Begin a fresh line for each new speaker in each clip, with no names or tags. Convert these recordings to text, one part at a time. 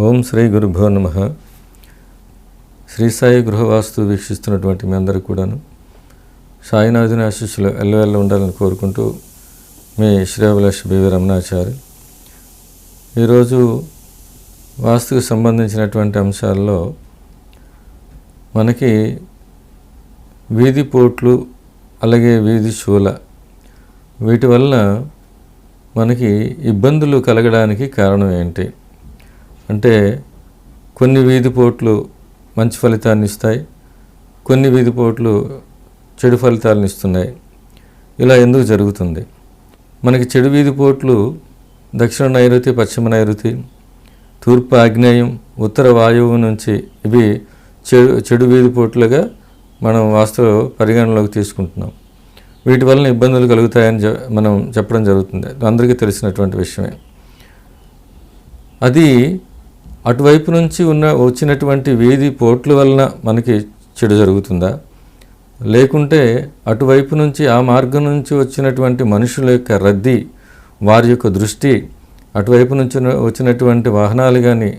ఓం శ్రీ గురుభ్యో నమః. శ్రీ సాయి గృహవాస్తు వీక్షిస్తున్నటువంటి మీ అందరికీ కూడాను సాయినాథుని ఆశీస్సులు ఎల్లవెల్ల ఉండాలని కోరుకుంటూ మీ శ్రేయభిలాషి బివి రమణాచారి. ఈరోజు వాస్తుకు సంబంధించినటువంటి అంశాల్లో మనకి వీధి పోట్లు అలాగే వీధి శూల వీటి వల్ల మనకి ఇబ్బందులు కలగడానికి కారణం ఏంటి అంటే, కొన్ని వీధి పోట్లు మంచి ఫలితాన్ని ఇస్తాయి, కొన్ని వీధి పోట్లు చెడు ఫలితాలను ఇస్తున్నాయి. ఇలా ఎందుకు జరుగుతుంది? మనకి చెడు వీధి పోట్లు దక్షిణ నైరుతి, పశ్చిమ నైరుతి, తూర్పు ఆగ్నేయం, ఉత్తర వాయువు నుంచి ఇవి చెడు వీధి పోట్లుగా మనం వాస్తులో పరిగణనలోకి తీసుకుంటున్నాం. వీటి వలన ఇబ్బందులు కలుగుతాయని మనం చెప్పడం జరుగుతుంది. అందరికీ తెలిసినటువంటి విషయమే. అది అటువైపు నుంచి వచ్చినటువంటి వీధి పోట్ల వలన మనకి చెడు జరుగుతుందా, లేకుంటే అటువైపు నుంచి ఆ మార్గం నుంచి వచ్చినటువంటి మనుషుల యొక్క రద్దీ, వారి యొక్క దృష్టి, అటువైపు నుంచి వచ్చినటువంటి వాహనాలు కానీ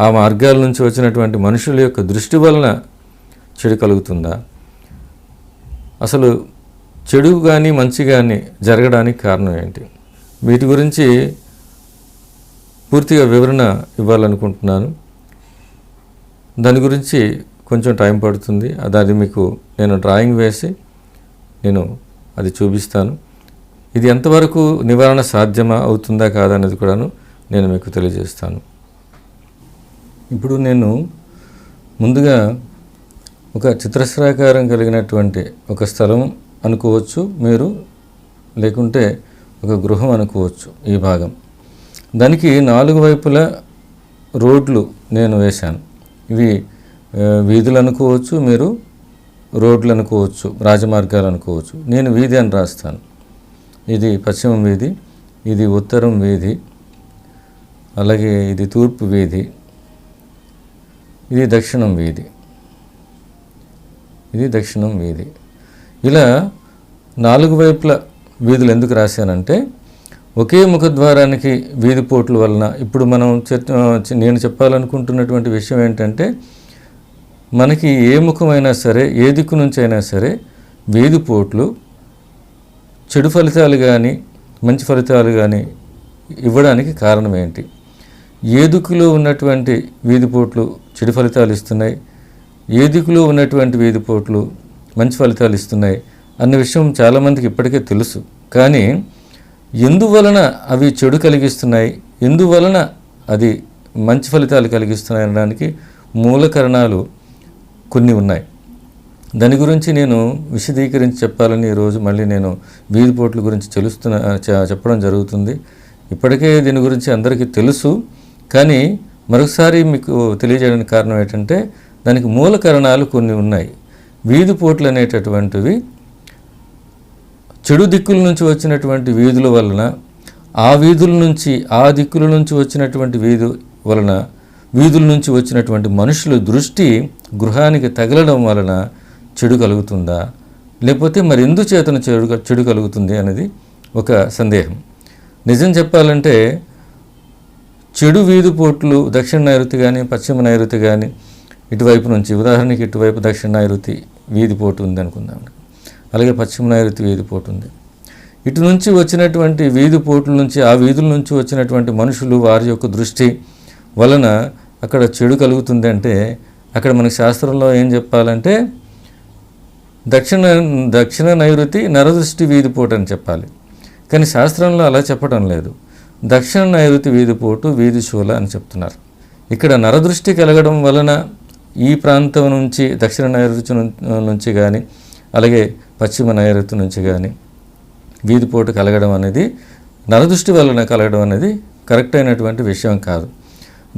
ఆ మార్గాల నుంచి వచ్చినటువంటి మనుషుల యొక్క దృష్టి వలన చెడు కలుగుతుందా? అసలు చెడు కానీ మంచి కానీ జరగడానికి కారణం ఏంటి? వీటి గురించి పూర్తిగా వివరణ ఇవ్వాలనుకుంటున్నాను. దాని గురించి కొంచెం టైం పడుతుంది. అది మీకు నేను డ్రాయింగ్ వేసి అది చూపిస్తాను. ఇది ఎంతవరకు నివారణ సాధ్యమా అవుతుందా కాదా అనేది కూడాను నేను మీకు తెలియజేస్తాను. ఇప్పుడు నేను ముందుగా ఒక చతురస్రాకారం కలిగినటువంటి ఒక స్థలం అనుకోవచ్చు మీరు, లేకుంటే ఒక గృహం అనుకోవచ్చు. ఈ భాగం దానికి 4 వైపులా రోడ్లు నేను వేశాను. ఇవి వీధులు అనుకోవచ్చు, మీరు రోడ్లు అనుకోవచ్చు, రాజమార్గాలు అనుకోవచ్చు. నేను వీధి అని రాస్తాను. ఇది పశ్చిమం వీధి, ఇది ఉత్తరం వీధి, అలాగే ఇది తూర్పు వీధి, ఇది దక్షిణం వీధి, ఇది దక్షిణం వీధి. ఇలా 4 వైపుల వీధులు ఎందుకు రాశానంటే, ఒకే ముఖద్వారానికి వీధి పోట్ల వలన ఇప్పుడు నేను చెప్పాలనుకుంటున్నటువంటి విషయం ఏంటంటే, మనకి ఏ ముఖమైనా సరే, ఏ దిక్కు నుంచి అయినా సరే వీధి పోట్లు చెడు ఫలితాలు కానీ మంచి ఫలితాలు కానీ ఇవ్వడానికి కారణం ఏంటి? ఏ దిక్కులో ఉన్నటువంటి వీధి పోట్లు చెడు ఫలితాలు ఇస్తున్నాయి, ఏ దిక్కులో ఉన్నటువంటి వీధి పోట్లు మంచి ఫలితాలు ఇస్తున్నాయి అన్న విషయం చాలామందికి ఇప్పటికే తెలుసు. కానీ ఎందువలన అవి చెడు కలిగిస్తున్నాయి, ఎందువలన అది మంచి ఫలితాలు కలిగిస్తున్నాయి అనడానికి మూల కారణాలు కొన్ని ఉన్నాయి. దాని గురించి నేను విశదీకరించి చెప్పాలని ఈరోజు మళ్ళీ నేను వీధి పోట్ల గురించి చెప్పడం జరుగుతుంది. ఇప్పటికే దీని గురించి అందరికీ తెలుసు, కానీ మరొకసారి మీకు తెలియజేయడానికి కారణం ఏంటంటే, దానికి మూల కారణాలు కొన్ని ఉన్నాయి. వీధి పోట్లు అనేటటువంటివి చెడు దిక్కుల నుంచి వచ్చినటువంటి వీధుల వలన, ఆ వీధుల నుంచి ఆ దిక్కుల నుంచి వచ్చినటువంటి వీధుల నుంచి వచ్చినటువంటి మనుషుల దృష్టి గృహానికి తగలడం వలన చెడు కలుగుతుందా, లేకపోతే మరి ఎందుచేతన చెడు కలుగుతుంది అనేది ఒక సందేహం. నిజం చెప్పాలంటే చెడు వీధి పోట్లు దక్షిణ నైరుతి కానీ పశ్చిమ నైరుతి కానీ ఇటువైపు నుంచి, ఉదాహరణకి ఇటువైపు దక్షిణ నైరుతి వీధి పోటు ఉంది అనుకుందాం, అలాగే పశ్చిమ నైరుతి వీధి పోటు ఉంది. ఇటు నుంచి వచ్చినటువంటి వీధి పోట్ల నుంచి, ఆ వీధుల నుంచి వచ్చినటువంటి మనుషులు, వారి యొక్క దృష్టి వలన అక్కడ చెడు కలుగుతుంది. అంటే అక్కడ మనకి శాస్త్రంలో ఏం చెప్పాలంటే, దక్షిణ నైరుతి నరదృష్టి వీధి పోటు అని చెప్పాలి. కానీ శాస్త్రంలో అలా చెప్పడం లేదు. దక్షిణ నైరుతి వీధి పోటు వీధి శూల అని చెప్తున్నారు. ఇక్కడ నరదృష్టి కలగడం వలన ఈ ప్రాంతం నుంచి, దక్షిణ నైరుతి నుంచి కానీ అలాగే పశ్చిమ నైరుతి నుంచి కానీ వీధి పోటు కలగడం అనేది, నరదృష్టి వలన కలగడం అనేది కరెక్ట్ అయినటువంటి విషయం కాదు.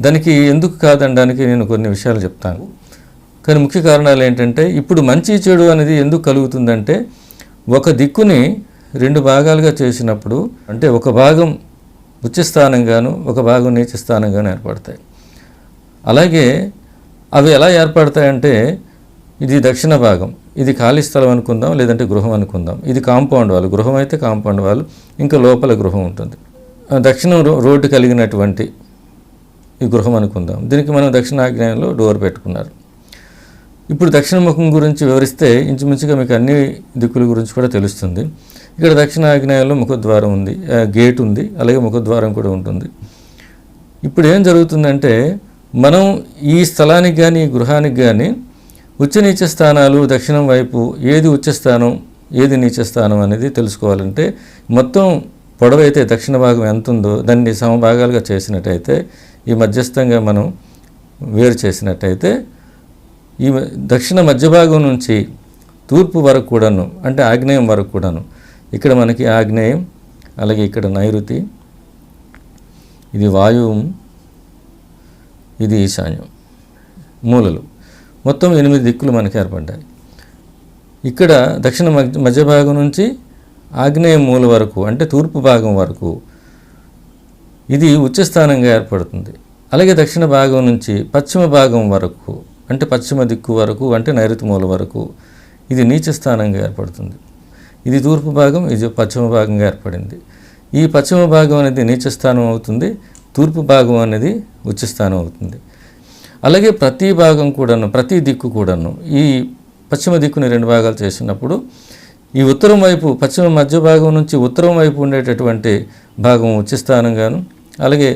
దానికి ఎందుకు కాదనడానికి నేను కొన్ని విషయాలు చెప్తాను. కానీ ముఖ్య కారణాలు ఏంటంటే, ఇప్పుడు మంచి చెడు అనేది ఎందుకు కలుగుతుందంటే, ఒక దిక్కుని 2 భాగాలుగా చేసినప్పుడు, అంటే ఒక భాగం ఉచ్చ స్థానంగాను ఒక భాగం నీచ స్థానంగాను ఏర్పడతాయి. అలాగే అవి ఎలా ఏర్పడతాయంటే, ఇది దక్షిణ భాగం, ఇది ఖాళీ స్థలం అనుకుందాం, లేదంటే గృహం అనుకుందాం. ఇది కాంపౌండ్ వాల్, గృహం అయితే కాంపౌండ్ వాల్, ఇంకా లోపల గృహం ఉంటుంది. దక్షిణం రోడ్డు కలిగినటువంటి ఈ గృహం అనుకుందాం. దీనికి మనం దక్షిణాగ్నేయంలో డోర్ పెట్టుకున్నారు. ఇప్పుడు దక్షిణముఖం గురించి వివరిస్తే ఇంచుమించుగా మీకు అన్ని దిక్కుల గురించి కూడా తెలుస్తుంది. ఇక్కడ దక్షిణాగ్నేయంలో ముఖద్వారం ఉంది, గేట్ ఉంది, అలాగే ముఖద్వారం కూడా ఉంటుంది. ఇప్పుడు ఏం జరుగుతుందంటే మనం ఈ స్థలానికి కానీ ఈ గృహానికి కానీ ఉచ్చ నీచ స్థానాలు దక్షిణం వైపు ఏది ఉచ్చస్థానం ఏది నీచస్థానం అనేది తెలుసుకోవాలంటే మొత్తం పొడవైతే దక్షిణ భాగం ఎంత ఉందో దాన్ని సమభాగాలుగా చేసినట్టయితే ఈ మధ్యస్థంగా మనం వేరు చేసినట్టయితే ఈ దక్షిణ మధ్య భాగం నుంచి తూర్పు వరకు కూడాను అంటే ఆగ్నేయం వరకు కూడాను ఇక్కడ మనకి ఆగ్నేయం, అలాగే ఇక్కడ నైరుతి, ఇది వాయువు, ఇది ఈశాన్యం, మూలలు మొత్తం 8 దిక్కులు మనకి ఏర్పడ్డాయి. ఇక్కడ దక్షిణ మధ్య భాగం నుంచి ఆగ్నేయ మూల వరకు అంటే తూర్పు భాగం వరకు ఇది ఉచ్చస్థానంగా ఏర్పడుతుంది. అలాగే దక్షిణ భాగం నుంచి పశ్చిమ భాగం వరకు అంటే పశ్చిమ దిక్కు వరకు అంటే నైరుతి మూల వరకు ఇది నీచ స్థానంగా ఏర్పడుతుంది. ఇది తూర్పు భాగం, ఇది పశ్చిమ భాగంగా ఏర్పడింది. ఈ పశ్చిమ భాగం అనేది నీచ స్థానం అవుతుంది, తూర్పు భాగం అనేది ఉచ్చస్థానం అవుతుంది. అలాగే ప్రతి భాగం కూడాను ప్రతి దిక్కు కూడాను ఈ పశ్చిమ దిక్కుని 2 భాగాలు చేసినప్పుడు ఈ ఉత్తరం వైపు పశ్చిమ మధ్య భాగం నుంచి ఉత్తరం వైపు ఉండేటటువంటి భాగం ఉచ్చస్థానంగాను, అలాగే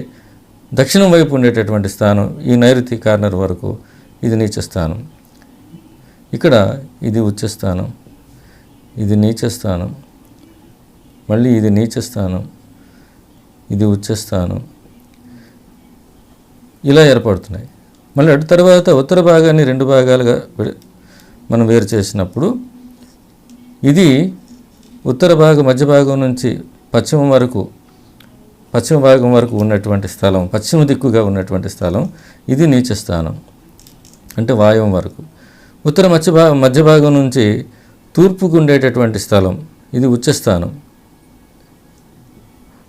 దక్షిణం వైపు ఉండేటటువంటి స్థానం ఈ నైరుతి కార్నర్ వరకు ఇది నీచస్థానం. ఇక్కడ ఇది ఉచ్చస్థానం, ఇది నీచస్థానం, మళ్ళీ ఇది నీచస్థానం, ఇది ఉచ్చస్థానం, ఇలా ఏర్పడుతున్నాయి. మళ్ళీ అటు తర్వాత ఉత్తర భాగాన్ని 2 భాగాలుగా మనం వేరు చేసినప్పుడు ఇది ఉత్తర భాగం మధ్య భాగం నుంచి పశ్చిమ భాగం వరకు ఉన్నటువంటి స్థలం, పశ్చిమ దిక్కుగా ఉన్నటువంటి స్థలం ఇది నీచస్థానం అంటే వాయువం వరకు. ఉత్తర మధ్య భాగం నుంచి తూర్పుకు ఉండేటటువంటి స్థలం ఇది ఉచ్చస్థానం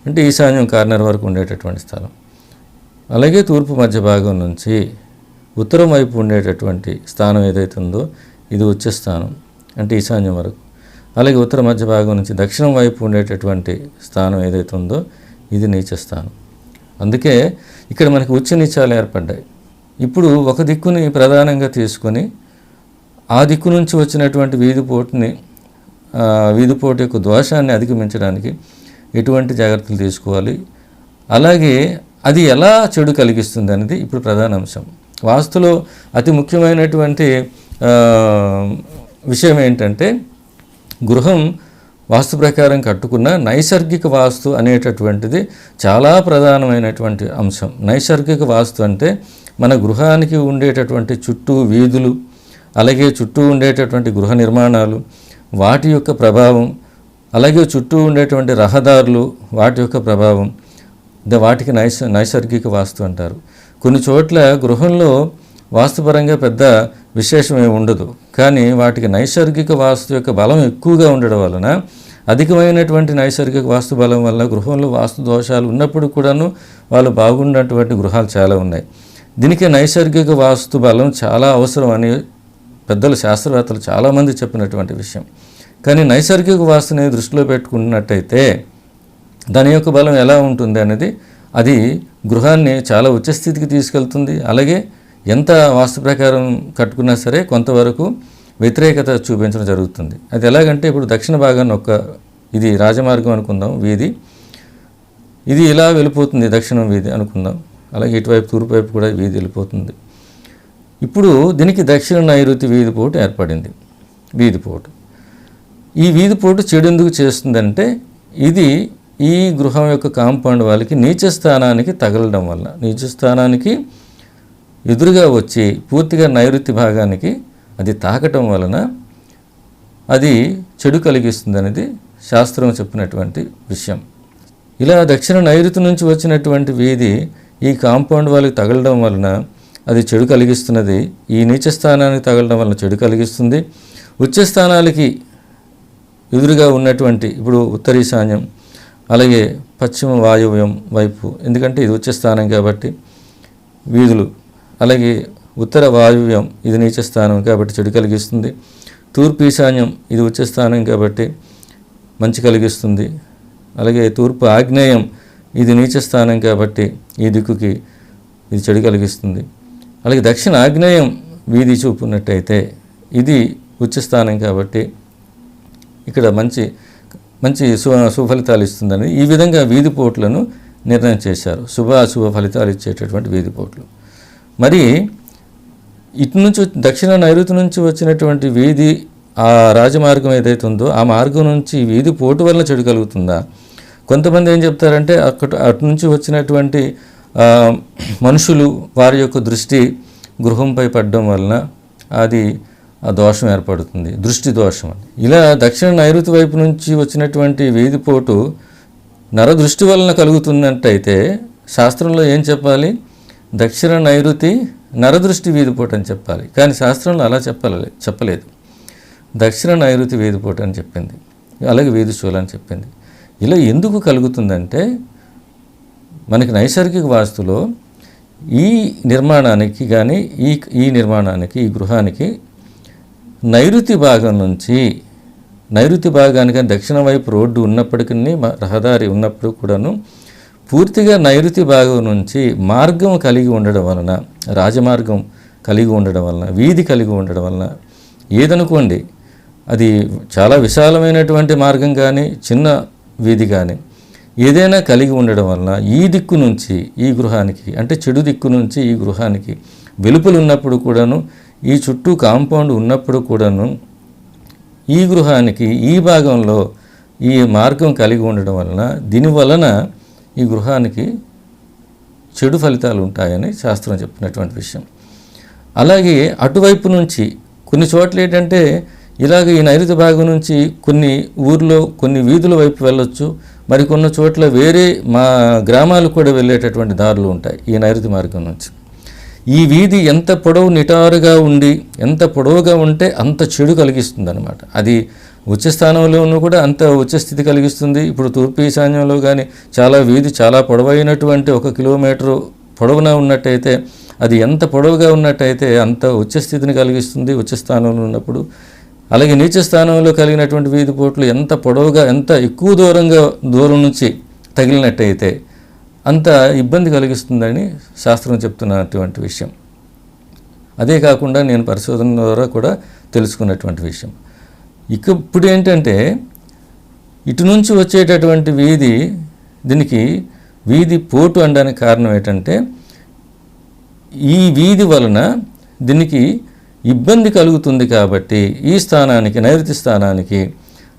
అంటే ఈశాన్యం కార్నర్ వరకు ఉండేటటువంటి స్థలం. అలాగే తూర్పు మధ్య భాగం నుంచి ఉత్తరం వైపు ఉండేటటువంటి స్థానం ఏదైతే ఉందో ఇది ఉచ్చస్థానం అంటే ఈశాన్యం వరకు. అలాగే ఉత్తర మధ్య భాగం నుంచి దక్షిణం వైపు ఉండేటటువంటి స్థానం ఏదైతే ఉందో ఇది నీచస్థానం. అందుకే ఇక్కడ మనకి ఉచ్చ నీచాలు ఏర్పడ్డాయి. ఇప్పుడు ఒక దిక్కుని ప్రధానంగా తీసుకొని ఆ దిక్కు నుంచి వచ్చినటువంటి వీధిపోటు యొక్క దోషాన్ని అధిగమించడానికి ఎటువంటి జాగ్రత్తలు తీసుకోవాలి, అలాగే అది ఎలా చెడు కలిగిస్తుంది అనేది ఇప్పుడు ప్రధాన అంశం. వాస్తులో అతి ముఖ్యమైనటువంటి విషయం ఏంటంటే గృహం వాస్తు ప్రకారం కట్టుకున్న నైసర్గిక వాస్తు అనేటటువంటిది చాలా ప్రధానమైనటువంటి అంశం. నైసర్గిక వాస్తు అంటే మన గృహానికి ఉండేటటువంటి చుట్టూ వీధులు, అలాగే చుట్టూ ఉండేటటువంటి గృహ నిర్మాణాలు, వాటి యొక్క ప్రభావం, అలాగే చుట్టూ ఉండేటువంటి రహదారులు, వాటి యొక్క ప్రభావం, వాటికి నైసర్గిక వాస్తు అంటారు. కొన్ని చోట్ల గృహంలో వాస్తుపరంగా పెద్ద విశేషమే ఉండదు, కానీ వాటికి నైసర్గిక వాస్తు యొక్క బలం ఎక్కువగా ఉండడం వలన అధికమైనటువంటి నైసర్గిక వాస్తు బలం వల్ల గృహంలో వాస్తు దోషాలు ఉన్నప్పుడు కూడాను వాళ్ళు బాగున్నటువంటి గృహాలు చాలా ఉన్నాయి. దీనికి నైసర్గిక వాస్తు బలం చాలా అవసరం అని పెద్దలు శాస్త్రవేత్తలు చాలామంది చెప్పినటువంటి విషయం. కానీ నైసర్గిక వాస్తుని దృష్టిలో పెట్టుకున్నట్టయితే దాని యొక్క బలం ఎలా ఉంటుంది అనేది అది గృహాన్ని చాలా ఉచ్చస్థితికి తీసుకెళ్తుంది. అలాగే ఎంత వాస్తు ప్రకారం కట్టుకున్నా సరే కొంతవరకు వ్యతిరేకత చూపించడం జరుగుతుంది. అది ఎలాగంటే ఇప్పుడు దక్షిణ భాగాన్ని ఇది రాజమార్గం అనుకుందాం, వీధి ఇది ఇలా వెళ్ళిపోతుంది, దక్షిణం వీధి అనుకుందాం, అలాగే ఇటువైపు తూర్పు వైపు కూడా వీధి వెళ్ళిపోతుంది. ఇప్పుడు దీనికి దక్షిణ నైరుతి వీధిపోటు ఏర్పడింది. వీధిపోటు ఈ వీధిపోటు చెడు ఎందుకు చేస్తుందంటే ఇది ఈ గృహం యొక్క కాంపౌండ్ వాళ్ళకి నీచ స్థానానికి తగలడం వల్ల, నీచ స్థానానికి ఎదురుగా వచ్చి పూర్తిగా నైరుతి భాగానికి అది తాకటం వలన అది చెడు కలిగిస్తుంది అనేది శాస్త్రం చెప్పినటువంటి విషయం. ఇలా దక్షిణ నైరుతి నుంచి వచ్చినటువంటి వీధి ఈ కాంపౌండ్ వాళ్ళకి తగలడం వలన అది చెడు కలిగిస్తున్నది. ఈ నీచ స్థానానికి తగలడం వలన చెడు కలిగిస్తుంది. ఉచ్చ స్థానాలకి ఎదురుగా ఉన్నటువంటి ఇప్పుడు ఉత్తరీశాన్యం, అలాగే పశ్చిమ వాయువ్యం వైపు, ఎందుకంటే ఇది ఉచ్చ స్థానం కాబట్టి వీధులు, అలాగే ఉత్తర వాయువ్యం ఇది నీచ స్థానం కాబట్టి చెడు కలిగిస్తుంది. తూర్పు ఈశాన్యం ఇది ఉచ్చ స్థానం కాబట్టి మంచి కలిగిస్తుంది. అలాగే తూర్పు ఆగ్నేయం ఇది నీచ స్థానం కాబట్టి ఈ దిక్కుకి ఇది చెడు కలిగిస్తుంది. అలాగే దక్షిణ ఆగ్నేయం వీధి చూపు ఉన్నట్టయితే ఇది ఉచ్చస్థానం కాబట్టి ఇక్కడ మంచి మంచి సుఫలితాలు ఇస్తుందని ఈ విధంగా వీధి పోట్లను నిర్ణయం చేశారు. అశుభ ఫలితాలు ఇచ్చేటటువంటి వీధి పోట్లు. మరి ఇటు నుంచి దక్షిణ నైరుతి నుంచి వచ్చినటువంటి వీధి ఆ రాజమార్గం ఏదైతే ఉందో ఆ మార్గం నుంచి వీధి పోటు వలన చెడు కలుగుతుందా? కొంతమంది ఏం చెప్తారంటే అటు నుంచి వచ్చినటువంటి మనుషులు వారి యొక్క దృష్టి గృహంపై పడడం వలన అది ఆ దోషం ఏర్పడుతుంది, దృష్టి దోషం అని. ఇలా దక్షిణ నైరుతి వైపు నుంచి వచ్చినటువంటి వీధిపోటు నరదృష్టి వలన కలుగుతున్నట్టయితే శాస్త్రంలో ఏం చెప్పాలి? దక్షిణ నైరుతి నరదృష్టి వీధిపోటు అని చెప్పాలి. కానీ శాస్త్రంలో అలా చెప్పలేదు. దక్షిణ నైరుతి వీధిపోటు అని చెప్పింది, అలాగే వీధి శూల అని చెప్పింది. ఇలా ఎందుకు కలుగుతుందంటే మనకి నైసర్గిక వాస్తులో ఈ నిర్మాణానికి కానీ ఈ నిర్మాణానికి ఈ గృహానికి నైరుతి భాగం నుంచి నైరుతి భాగానికి దక్షిణ వైపు రోడ్డు ఉన్నప్పటికీ రహదారి ఉన్నప్పుడు కూడాను పూర్తిగా నైరుతి భాగం నుంచి మార్గం కలిగి ఉండడం వలన, రాజమార్గం కలిగి ఉండడం వలన, వీధి కలిగి ఉండడం వలన, ఏదనుకోండి అది చాలా విశాలమైనటువంటి మార్గం కానీ చిన్న వీధి కానీ ఏదైనా కలిగి ఉండడం వలన ఈ దిక్కు నుంచి ఈ గృహానికి, అంటే చెడు దిక్కు నుంచి ఈ గృహానికి వెలుపలు ఉన్నప్పుడు కూడాను, ఈ చుట్టూ కాంపౌండ్ ఉన్నప్పుడు కూడాను ఈ గృహానికి ఈ భాగంలో ఈ మార్గం కలిగి ఉండడం వలన దీనివలన ఈ గృహానికి చెడు ఫలితాలు ఉంటాయని శాస్త్రం చెప్పినటువంటి విషయం. అలాగే అటువైపు నుంచి కొన్ని చోట్ల ఏంటంటే ఇలాగ ఈ నైరుతి భాగం నుంచి కొన్ని ఊర్లో కొన్ని వీధుల వైపు వెళ్ళొచ్చు, మరికొన్న చోట్ల వేరే మా గ్రామాలు కూడా వెళ్ళేటటువంటి దారులు ఉంటాయి ఈ నైరుతి మార్గం నుంచి. ఈ వీధి ఎంత పొడవు నిటారుగా ఉండి ఎంత పొడవుగా ఉంటే అంత చెడు కలిగిస్తుంది అనమాట. అది ఉచ్చస్థానంలోనూ కూడా అంత ఉచ్చస్థితి కలిగిస్తుంది. ఇప్పుడు తూర్పు ఈశాన్యంలో కానీ వీధి చాలా పొడవైనటువంటి 1 కిలోమీటరు పొడవున ఉన్నట్టయితే అది ఎంత పొడవుగా ఉన్నట్టయితే అంత ఉచ్చస్థితిని కలిగిస్తుంది ఉచ్చస్థానంలో ఉన్నప్పుడు. అలాగే నీచ స్థానంలో కలిగినటువంటి వీధి పోట్లు ఎంత పొడవుగా ఎంత ఎక్కువ దూరం నుంచి తగిలినట్టయితే అంత ఇబ్బంది కలిగిస్తుందని శాస్త్రం చెప్తున్నటువంటి విషయం. అదే కాకుండా నేను పరిశోధన ద్వారా కూడా తెలుసుకున్నటువంటి విషయం. ఇప్పుడు ఏంటంటే ఇటు నుంచి వచ్చేటటువంటి వీధి, దీనికి వీధి పోటు అనడానికి కారణం ఏంటంటే ఈ వీధి వలన దీనికి ఇబ్బంది కలుగుతుంది కాబట్టి ఈ స్థానానికి నైరుతి స్థానానికి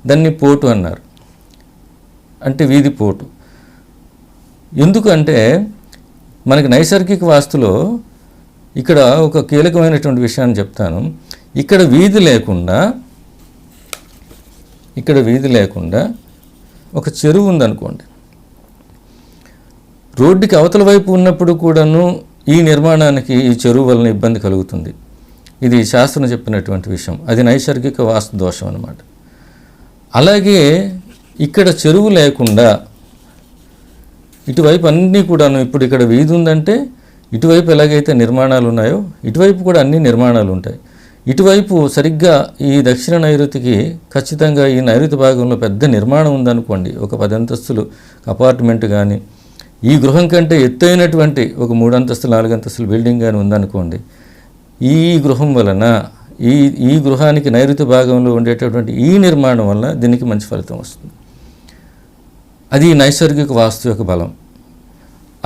దాన్ని పోటు అన్నారు, అంటే వీధి పోటు. ఎందుకంటే మనకి నైసర్గిక వాస్తులో ఇక్కడ ఒక కీలకమైనటువంటి విషయాన్ని చెప్తాను. ఇక్కడ వీధి లేకుండా ఒక చెరువు ఉందనుకోండి, రోడ్డుకి అవతల వైపు ఉన్నప్పుడు కూడాను ఈ నిర్మాణానికి ఈ చెరువు వలన ఇబ్బంది కలుగుతుంది. ఇది శాస్త్రం చెప్పినటువంటి విషయం. అది నైసర్గిక వాస్తు దోషం అన్నమాట. అలాగే ఇక్కడ చెరువు లేకుండా ఇటువైపు అన్నీ కూడాను, ఇప్పుడు ఇక్కడ వీధి ఉందంటే ఇటువైపు ఎలాగైతే నిర్మాణాలు ఉన్నాయో ఇటువైపు కూడా అన్ని నిర్మాణాలు ఉంటాయి. ఇటువైపు సరిగ్గా ఈ దక్షిణ నైరుతికి ఖచ్చితంగా ఈ నైరుతి భాగంలో పెద్ద నిర్మాణం ఉందనుకోండి, ఒక 10 అంతస్తులు అపార్ట్మెంట్ కానీ ఈ గృహం కంటే ఎత్తైనటువంటి ఒక 3 అంతస్తులు 4 అంతస్తుల బిల్డింగ్ కానీ ఉందనుకోండి, ఈ గృహం వలన ఈ గృహానికి నైరుతి భాగంలో ఉండేటటువంటి ఈ నిర్మాణం వలన దీనికి మంచి ఫలితం వస్తుంది. అది నైసర్గిక వాస్తు యొక్క బలం.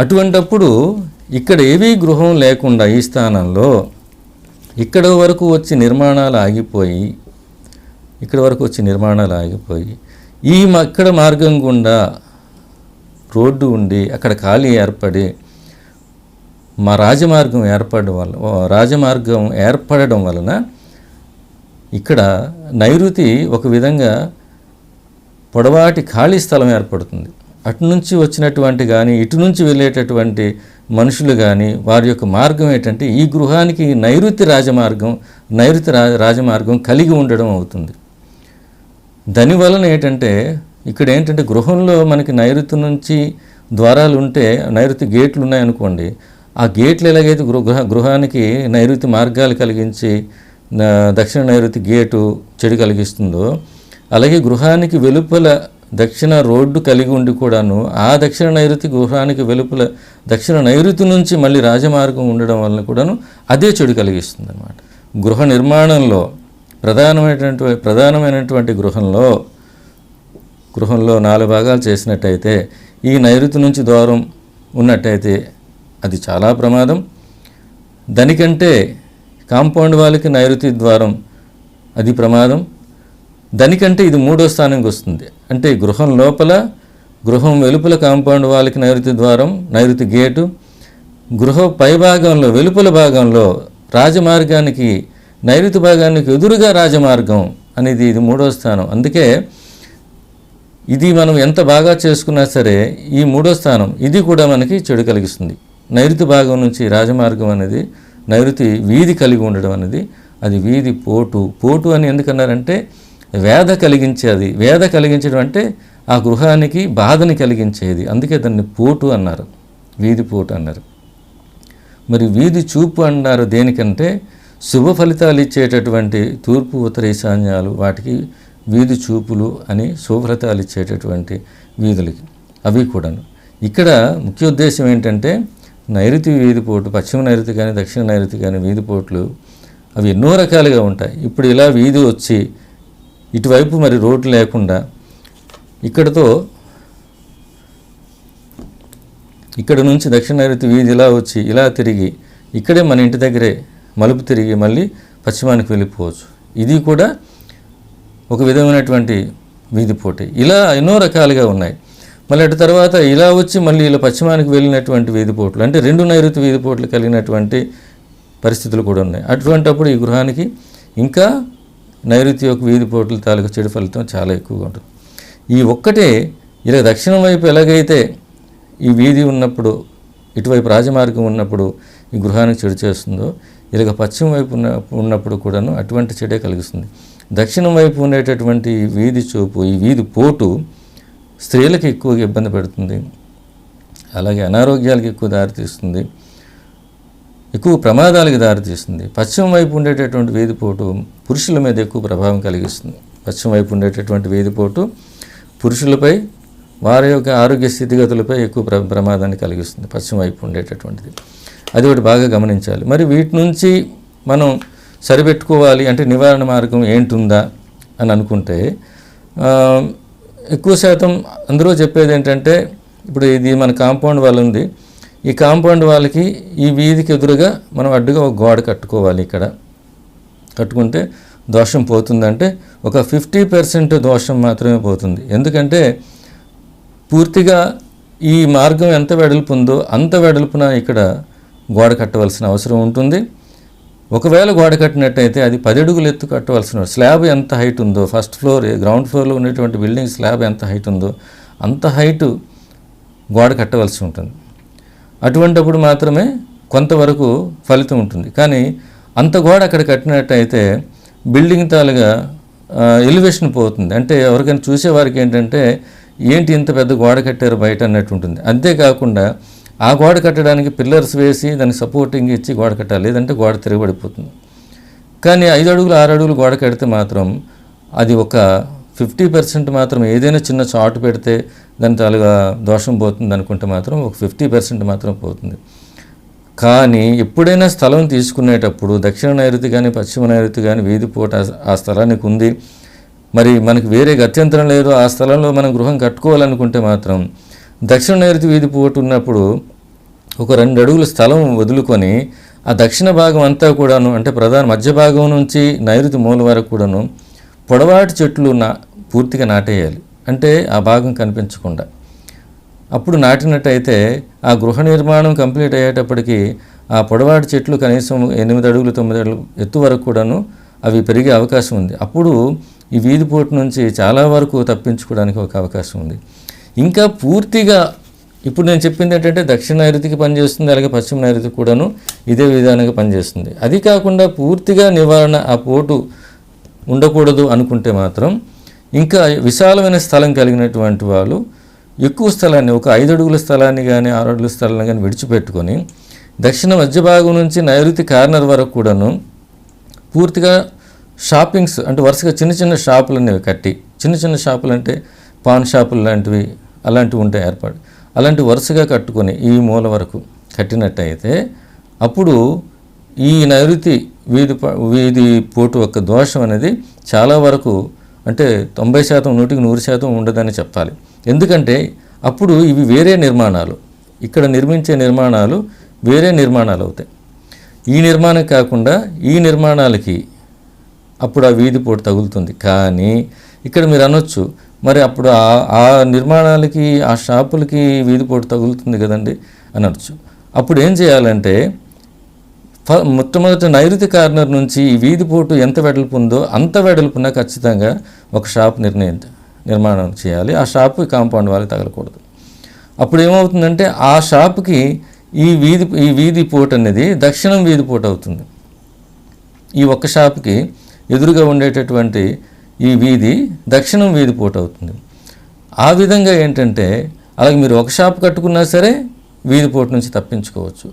అటువంటప్పుడు ఇక్కడ ఏవీ గృహం లేకుండా ఈ స్థానంలో ఇక్కడ వరకు వచ్చి నిర్మాణాలు ఆగిపోయి ఇక్కడ మార్గం గుండా రోడ్డు ఉండి అక్కడ ఖాళీ ఏర్పడి రాజమార్గం ఏర్పడడం వలన ఇక్కడ నైరుతి ఒక విధంగా పొడవాటి ఖాళీ స్థలం ఏర్పడుతుంది. అటు నుంచి వచ్చినటువంటి కానీ ఇటు నుంచి వెళ్ళేటటువంటి మనుషులు కానీ వారి యొక్క మార్గం ఏంటంటే ఈ గృహానికి నైరుతి రాజమార్గం కలిగి ఉండడం అవుతుంది. దానివలన ఏంటంటే ఇక్కడ ఏంటంటే గృహంలో మనకి నైరుతి నుంచి ద్వారాలు ఉంటే నైరుతి గేట్లు ఉన్నాయనుకోండి, ఆ గేట్లు ఎలాగైతే గృహానికి నైరుతి మార్గాలు కలిగించి దక్షిణ నైరుతి గేటు చెడు కలిగిస్తుందో అలాగే గృహానికి వెలుపల దక్షిణ రోడ్డు కలిగి ఉండి కూడాను ఆ దక్షిణ నైరుతి గృహానికి వెలుపల దక్షిణ నైరుతి నుంచి మళ్ళీ రాజమార్గం ఉండడం వలన కూడాను అదే చెడు కలిగిస్తుంది అన్నమాట. గృహ నిర్మాణంలో ప్రధానమైనటువంటి గృహంలో 4 భాగాలు చేసినట్టయితే ఈ నైరుతి నుంచి ద్వారం ఉన్నట్టయితే అది చాలా ప్రమాదం. దానికంటే కాంపౌండ్ వాళ్ళకి నైరుతి ద్వారం అది ప్రమాదం. దానికంటే ఇది 3వ స్థానానికి వస్తుంది. అంటే గృహం వెలుపల కాంపౌండ్ వాళ్ళకి నైరుతి ద్వారం, నైరుతి గేటు, గృహ పైభాగంలో వెలుపల భాగంలో రాజమార్గానికి నైరుతి భాగానికి ఎదురుగా రాజమార్గం అనేది ఇది 3వ స్థానం. అందుకే ఇది మనం ఎంత బాగా చేసుకున్నా సరే ఈ 3వ స్థానం ఇది కూడా మనకి చెడు కలిగిస్తుంది. నైరుతి భాగం నుంచి రాజమార్గం అనేది నైరుతి వీధి కలిగి ఉండడం అనేది అది వీధి పోటు అని ఎందుకన్నారంటే వేద కలిగించేది. వేద కలిగించడం అంటే ఆ గృహానికి బాధని కలిగించేది. అందుకే దాన్ని పోటు అన్నారు, వీధి పోటు అన్నారు. మరి వీధి చూపు అన్నారు దేనికంటే శుభ ఫలితాలు ఇచ్చేటటువంటి తూర్పు ఉత్తర ఈశాన్యాలు వాటికి వీధి చూపులు అని శుభ ఫలితాలు ఇచ్చేటటువంటి వీధులకి అవి కూడాను. ఇక్కడ ముఖ్య ఉద్దేశం ఏంటంటే నైరుతి వీధిపోటు, పశ్చిమ నైరుతి కానీ దక్షిణ నైరుతి కానీ వీధిపోట్లు అవి ఎన్నో రకాలుగా ఉంటాయి. ఇప్పుడు ఇలా వీధి వచ్చి ఇటువైపు మరి రోడ్డు లేకుండా ఇక్కడ నుంచి దక్షిణ నైరుతి వీధి ఇలా వచ్చి ఇలా తిరిగి ఇక్కడే మన ఇంటి దగ్గరే మలుపు తిరిగి మళ్ళీ పశ్చిమానికి వెళ్ళిపోవచ్చు. ఇది కూడా ఒక విధమైనటువంటి వీధిపోటీ. ఇలా ఎన్నో రకాలుగా ఉన్నాయి. మళ్ళీ అటు తర్వాత ఇలా వచ్చి మళ్ళీ ఇలా పశ్చిమానికి వెళ్ళినటువంటి వీధిపోట్లు అంటే 2 నైరుతి వీధిపోట్లు కలిగినటువంటి పరిస్థితులు కూడా ఉన్నాయి. అటువంటప్పుడు ఈ గృహానికి ఇంకా నైరుతి యొక్క వీధిపోట్ల తాలూకు చెడు ఫలితం చాలా ఎక్కువగా ఉంటుంది. ఈ ఒక్కటే ఇలా దక్షిణం వైపు ఎలాగైతే ఈ వీధి ఉన్నప్పుడు ఇటువైపు రాజమార్గం ఉన్నప్పుడు ఈ గృహానికి చెడు చేస్తుందో ఇలాగ పశ్చిమ వైపు ఉన్నప్పుడు కూడాను అటువంటి చెడే కలిగిస్తుంది. దక్షిణం వైపు ఉండేటటువంటి వీధి చూపు, ఈ వీధి పోటు స్త్రీలకు ఎక్కువగా ఇబ్బంది పెడుతుంది. అలాగే అనారోగ్యాలకు ఎక్కువ దారితీస్తుంది, ఎక్కువ ప్రమాదాలకు దారితీస్తుంది. పశ్చిమ వైపు ఉండేటటువంటి వీధిపోటు పురుషుల మీద ఎక్కువ ప్రభావం కలిగిస్తుంది. పశ్చిమ వైపు ఉండేటటువంటి వీధిపోటు పురుషులపై వారి యొక్క ఆరోగ్య స్థితిగతులపై ఎక్కువ ప్రమాదాన్ని కలిగిస్తుంది పశ్చిమ వైపు ఉండేటటువంటిది. అది ఒకటి బాగా గమనించాలి. మరి వీటి నుంచి మనం సరిపెట్టుకోవాలి అంటే నివారణ మార్గం ఏంటుందా అని అనుకుంటే ఎక్కువ శాతం అందరూ చెప్పేది ఏంటంటే ఇప్పుడు ఇది మన కాంపౌండ్ వాల్ ఉంది. ఈ కాంపౌండ్ వాళ్ళకి ఈ వీధికి ఎదురుగా మనం అడ్డుగా ఒక గోడ కట్టుకోవాలి. ఇక్కడ కట్టుకుంటే దోషం పోతుందంటే ఒక 50% దోషం మాత్రమే పోతుంది. ఎందుకంటే పూర్తిగా ఈ మార్గం ఎంత వెడల్పు ఉందో అంత వెడల్పున ఇక్కడ గోడ కట్టవలసిన అవసరం ఉంటుంది. ఒకవేళ గోడ కట్టినట్టయితే అది 10 అడుగులు ఎత్తు కట్టవలసిన స్లాబ్ ఎంత హైట్ ఉందో ఫస్ట్ ఫ్లోర్ గ్రౌండ్ ఫ్లోర్లో ఉండేటువంటి బిల్డింగ్ స్లాబ్ ఎంత హైట్ ఉందో అంత హైటు గోడ కట్టవలసి ఉంటుంది. అటువంటప్పుడు మాత్రమే కొంతవరకు ఫలితం ఉంటుంది. కానీ అంత గోడ అక్కడ కట్టినట్టయితే బిల్డింగ్ తాలుగా ఎలివేషన్ పోతుంది. అంటే ఎవరికైనా చూసేవారికి ఏంటంటే ఏంటి ఇంత పెద్ద గోడ కట్టారు బయట అన్నట్టు ఉంటుంది. అంతేకాకుండా ఆ గోడ కట్టడానికి పిల్లర్స్ వేసి దానికి సపోర్టింగ్ ఇచ్చి గోడ కట్టాలి, లేదంటే గోడ తిరగబడిపోతుంది. కానీ 5 అడుగులు 6 అడుగులు గోడ కడితే మాత్రం అది ఒక 50% మాత్రం ఏదైనా చిన్న చాటు పెడితే దాని తాలుగా దోషం పోతుంది అనుకుంటే మాత్రం ఒక 50% మాత్రం పోతుంది. కానీ ఎప్పుడైనా స్థలం తీసుకునేటప్పుడు దక్షిణ నైరుతి కానీ పశ్చిమ నైరుతి కానీ వీధిపోట ఆ స్థలానికి ఉంది, మరి మనకి వేరే గత్యంతరం లేదు, ఆ స్థలంలో మనం గృహం కట్టుకోవాలనుకుంటే మాత్రం దక్షిణ నైరుతి వీధిపోటు ఉన్నప్పుడు ఒక 2 అడుగుల స్థలం వదులుకొని ఆ దక్షిణ భాగం అంతా కూడాను అంటే ప్రధాన మధ్య భాగం నుంచి నైరుతి మూల వరకు కూడాను పొడవాటి చెట్లు పూర్తిగా నాటేయాలి. అంటే ఆ భాగం కనిపించకుండా అప్పుడు నాటినట్టయితే ఆ గృహ నిర్మాణం కంప్లీట్ అయ్యేటప్పటికి ఆ పొడవాటి చెట్లు కనీసం 8 అడుగులు 9 అడుగులు ఎత్తు వరకు కూడాను అవి పెరిగే అవకాశం ఉంది. అప్పుడు ఈ వీధిపోటు నుంచి చాలా వరకు తప్పించుకోవడానికి ఒక అవకాశం ఉంది. ఇంకా పూర్తిగా ఇప్పుడు నేను చెప్పింది ఏంటంటే దక్షిణ నైరుతికి పనిచేస్తుంది, అలాగే పశ్చిమ నైరుతికి కూడాను ఇదే విధానంగా పనిచేస్తుంది. అది కాకుండా పూర్తిగా నివారణ ఆ పోటు ఉండకూడదు అనుకుంటే మాత్రం ఇంకా విశాలమైన స్థలం కలిగినటువంటి వాళ్ళు ఎక్కువ స్థలాన్ని ఒక 5 అడుగుల స్థలాన్ని కానీ 6 అడుగుల స్థలాన్ని కానీ విడిచిపెట్టుకొని దక్షిణ మధ్య భాగం నుంచి నైరుతి కార్నర్ వరకు కూడాను పూర్తిగా షాపింగ్స్ అంటే వరుసగా చిన్న చిన్న షాపులు అనేవి కట్టి, చిన్న చిన్న షాపులు అంటే పాన్ షాపులు లాంటివి అలాంటివి ఉంటాయి ఏర్పాటు. అలాంటి వరుసగా కట్టుకొని ఈ మూల వరకు కట్టినట్టయితే అప్పుడు ఈ నైరుతి వీధి పోటు యొక్క దోషం అనేది చాలా వరకు అంటే 90%, 100% ఉండదని చెప్పాలి. ఎందుకంటే అప్పుడు ఇవి వేరే నిర్మాణాలు, ఇక్కడ నిర్మించే నిర్మాణాలు వేరే నిర్మాణాలు అవుతాయి. ఈ నిర్మాణం కాకుండా ఈ నిర్మాణాలకి అప్పుడు ఆ వీధి పోటు తగులుతుంది. కానీ ఇక్కడ మీరు అనొచ్చు, మరి అప్పుడు ఆ నిర్మాణాలకి ఆ షాపులకి వీధి పోటు తగులుతుంది కదండి అని అనొచ్చు. అప్పుడు ఏం చేయాలంటే మొట్టమొదటి నైరుతి కార్నర్ నుంచి ఈ వీధి పోటు ఎంత వెడల్పు ఉందో అంత వెడల్పున ఖచ్చితంగా ఒక షాప్ నిర్మాణం చేయాలి. ఆ షాపు కాంపౌండ్ వాళ్ళకి తగలకూడదు. అప్పుడు ఏమవుతుందంటే ఆ షాప్కి ఈ వీధి పోటు అనేది దక్షిణం వీధి పోటు అవుతుంది. ఈ ఒక్క షాప్కి ఎదురుగా ఉండేటటువంటి ఈ వీధి దక్షిణం వీధి పోటు అవుతుంది. ఆ విధంగా ఏంటంటే అలాగే మీరు ఒక షాప్ కట్టుకున్నా సరే వీధి పోటు నుంచి తప్పించుకోవచ్చు.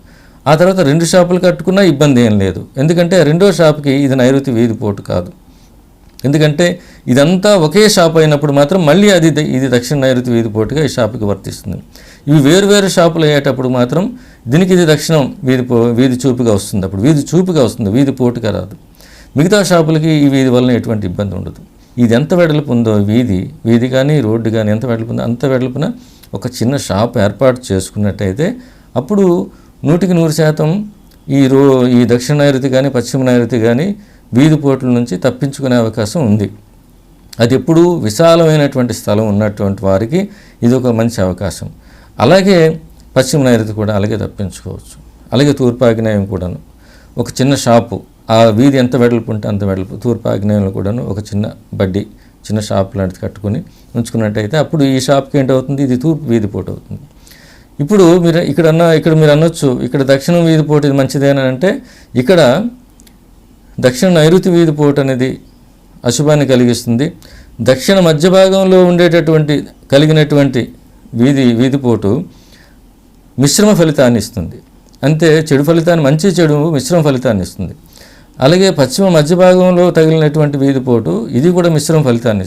ఆ తర్వాత 2 షాపులు కట్టుకున్నా ఇబ్బంది ఏం లేదు. ఎందుకంటే రెండో షాప్కి ఇది నైరుతి వీధి పోటు కాదు. ఎందుకంటే ఇదంతా ఒకే షాప్ అయినప్పుడు మాత్రం మళ్ళీ ఇది దక్షిణ నైరుతి వీధి పోటుగా ఈ షాపుకి వర్తిస్తుంది. ఇవి వేరు షాపులు అయ్యేటప్పుడు మాత్రం దీనికి ఇది దక్షిణం వీధి చూపుగా వస్తుంది. అప్పుడు వీధి చూపుగా వస్తుంది, వీధి పోటుగా రాదు. మిగతా షాపులకి ఈ వీధి వలన ఎటువంటి ఇబ్బంది ఉండదు. ఇది ఎంత వెడల్పు ఉందో వీధి కానీ రోడ్డు కానీ ఎంత వెడల్పు ఉందో అంత వెడల్పున ఒక చిన్న షాప్ ఏర్పాటు చేసుకున్నట్టయితే అప్పుడు 100% ఈ దక్షిణ నైరుతి కానీ పశ్చిమ నైరుతి కానీ వీధి పోట్ల నుంచి తప్పించుకునే అవకాశం ఉంది. అది ఎప్పుడు విశాలమైనటువంటి స్థలం ఉన్నటువంటి వారికి ఇది ఒక మంచి అవకాశం. అలాగే పశ్చిమ నైరుతి కూడా అలాగే తప్పించుకోవచ్చు. అలాగే తూర్పు ఆగ్నేయం కూడాను ఒక చిన్న షాపు, ఆ వీధి ఎంత వెడల్పు ఉంటే అంత వెడల్పు, తూర్పు ఆగ్నేయంలో కూడాను ఒక చిన్న షాప్ లాంటిది కట్టుకొని ఉంచుకున్నట్టయితే అప్పుడు ఈ షాప్కి ఏంటవుతుంది, ఇది తూర్పు వీధి పోటు అవుతుంది. ఇప్పుడు ఇక్కడ మీరు అనొచ్చు, ఇక్కడ దక్షిణం వీధి పోటు ఇది మంచిదేనా అంటే ఇక్కడ దక్షిణ నైరుతి వీధి పోటు అనేది అశుభాన్ని కలిగిస్తుంది. దక్షిణ మధ్య భాగంలో కలిగినటువంటి వీధి పోటు మిశ్రమ ఫలితాన్ని ఇస్తుంది. అంతే మంచి చెడు మిశ్రమ ఫలితాన్ని ఇస్తుంది. అలాగే పశ్చిమ మధ్య భాగంలో తగిలినటువంటి వీధి పోటు ఇది కూడా మిశ్రమ ఫలితాన్ని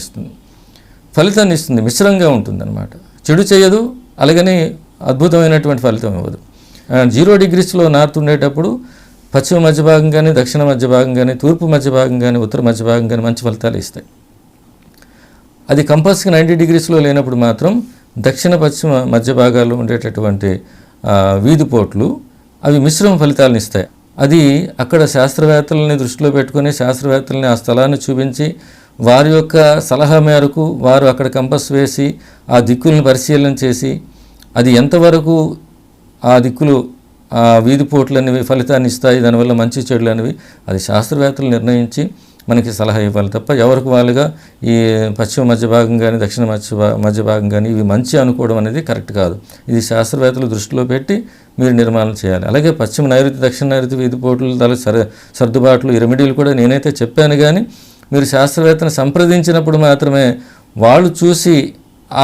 ఇస్తుంది. మిశ్రంగా ఉంటుంది అన్నమాట. చెడు చేయదు, అలాగని అద్భుతమైనటువంటి ఫలితం ఇవ్వదు. 0 degreesలో నార్త్ ఉండేటప్పుడు పశ్చిమ మధ్య భాగం కానీ, దక్షిణ మధ్య భాగం కానీ, తూర్పు మధ్య భాగం కానీ, ఉత్తర మధ్య భాగం కానీ మంచి ఫలితాలు ఇస్తాయి. అది కంపల్స్కి 90 degreesలో లేనప్పుడు మాత్రం దక్షిణ పశ్చిమ మధ్య భాగాల్లో ఉండేటటువంటి వీధి పోట్లు అవి మిశ్రమ ఫలితాలను ఇస్తాయి. అది అక్కడ శాస్త్రవేత్తలని దృష్టిలో పెట్టుకొని శాస్త్రవేత్తలని ఆ స్థలాన్ని చూపించి వారి యొక్క సలహా మేరకు వారు అక్కడ కంపస్ వేసి ఆ దిక్కులను పరిశీలన చేసి అది ఎంతవరకు ఆ దిక్కులు ఆ వీధి పోట్లు అనేవి ఫలితాన్ని ఇస్తాయి, దానివల్ల మంచి చెడులు అనేవి అది శాస్త్రవేత్తలు నిర్ణయించి మనకి సలహా ఇవ్వాలి తప్ప ఎవరికి వాళ్ళుగా ఈ పశ్చిమ మధ్య భాగం కానీ దక్షిణ మధ్య భాగం కానీ ఇవి మంచి అనుకోవడం అనేది కరెక్ట్ కాదు. ఇది శాస్త్రవేత్తలు దృష్టిలో పెట్టి మీరు నిర్మాణం చేయాలి. అలాగే పశ్చిమ నైరుతి దక్షిణ నైరుతి వీధి పోట్లు సర్దుబాట్లు ఈ రెమెడీలు కూడా నేనైతే చెప్పాను. కానీ మీరు శాస్త్రవేత్తను సంప్రదించినప్పుడు మాత్రమే వాళ్ళు చూసి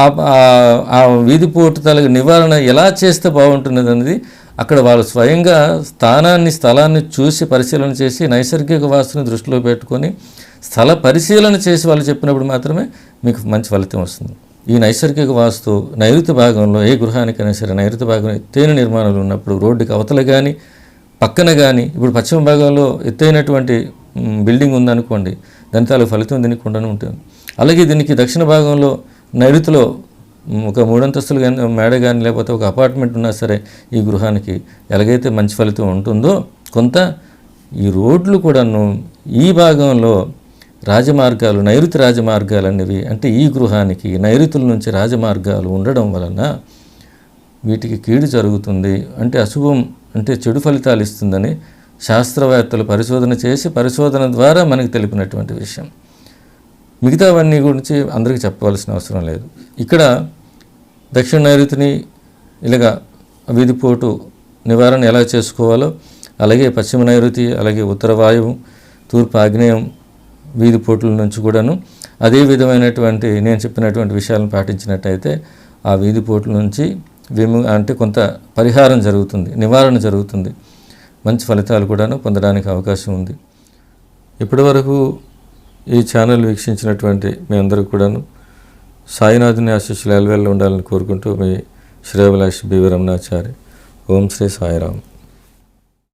ఆ వీధి పోటు నివారణ ఎలా చేస్తే బాగుంటున్నది అనేది అక్కడ వాళ్ళు స్వయంగా స్థలాన్ని చూసి పరిశీలన చేసి నైసర్గిక వాస్తుని దృష్టిలో పెట్టుకొని స్థల పరిశీలన చేసి వాళ్ళు చెప్పినప్పుడు మాత్రమే మీకు మంచి ఫలితం వస్తుంది. ఈ నైసర్గిక వాస్తు నైరుతి భాగంలో ఏ గృహానికైనా సరే నైరుతి భాగంలో ఎత్తైన నిర్మాణాలు ఉన్నప్పుడు రోడ్డుకి అవతల కానీ పక్కన కానీ, ఇప్పుడు పశ్చిమ భాగంలో ఎత్తైనటువంటి బిల్డింగ్ ఉందనుకోండి, దాని తాలూకు ఫలితం దీనికి ఉండనే ఉంటుంది. అలాగే దీనికి దక్షిణ భాగంలో నైరుతిలో ఒక 3 అంతస్తులు కానీ మేడ కానీ లేకపోతే ఒక అపార్ట్మెంట్ ఉన్నా సరే ఈ గృహానికి ఎలాగైతే మంచి ఫలితం ఉంటుందో కొంత ఈ రోడ్లు కూడాను ఈ భాగంలో రాజమార్గాలు నైరుతి రాజమార్గాలు అనేవి అంటే ఈ గృహానికి నైరుతుల నుంచి రాజమార్గాలు ఉండడం వలన వీటికి కీడు జరుగుతుంది, అంటే అశుభం అంటే చెడు ఫలితాలు ఇస్తుందని శాస్త్రవేత్తలు పరిశోధన ద్వారా మనకు తెలిపినటువంటి విషయం. మిగతావన్నీ గురించి అందరికీ చెప్పవలసిన అవసరం లేదు. ఇక్కడ దక్షిణ నైరుతిని ఇలాగా వీధి పోటు నివారణ ఎలా చేసుకోవాలో, అలాగే పశ్చిమ నైరుతి, అలాగే ఉత్తర వాయువు, తూర్పు ఆగ్నేయం వీధి పోట్ల నుంచి కూడాను అదే విధమైనటువంటి నేను చెప్పినటువంటి విషయాలను పాటించినట్టయితే ఆ వీధి పోట్ల నుంచి అంటే కొంత పరిహారం జరుగుతుంది, నివారణ జరుగుతుంది, మంచి ఫలితాలు కూడాను పొందడానికి అవకాశం ఉంది. ఇప్పటివరకు ఈ ఛానల్ వీక్షించినటువంటి మీ అందరూ కూడాను సాయినాథుని ఆశీస్సులు ఎల్లవెల్ల ఉండాలని కోరుకుంటూ మీ శ్రేయభిలాషి బివి రమణాచారి. ఓం శ్రీ సాయిరామ్.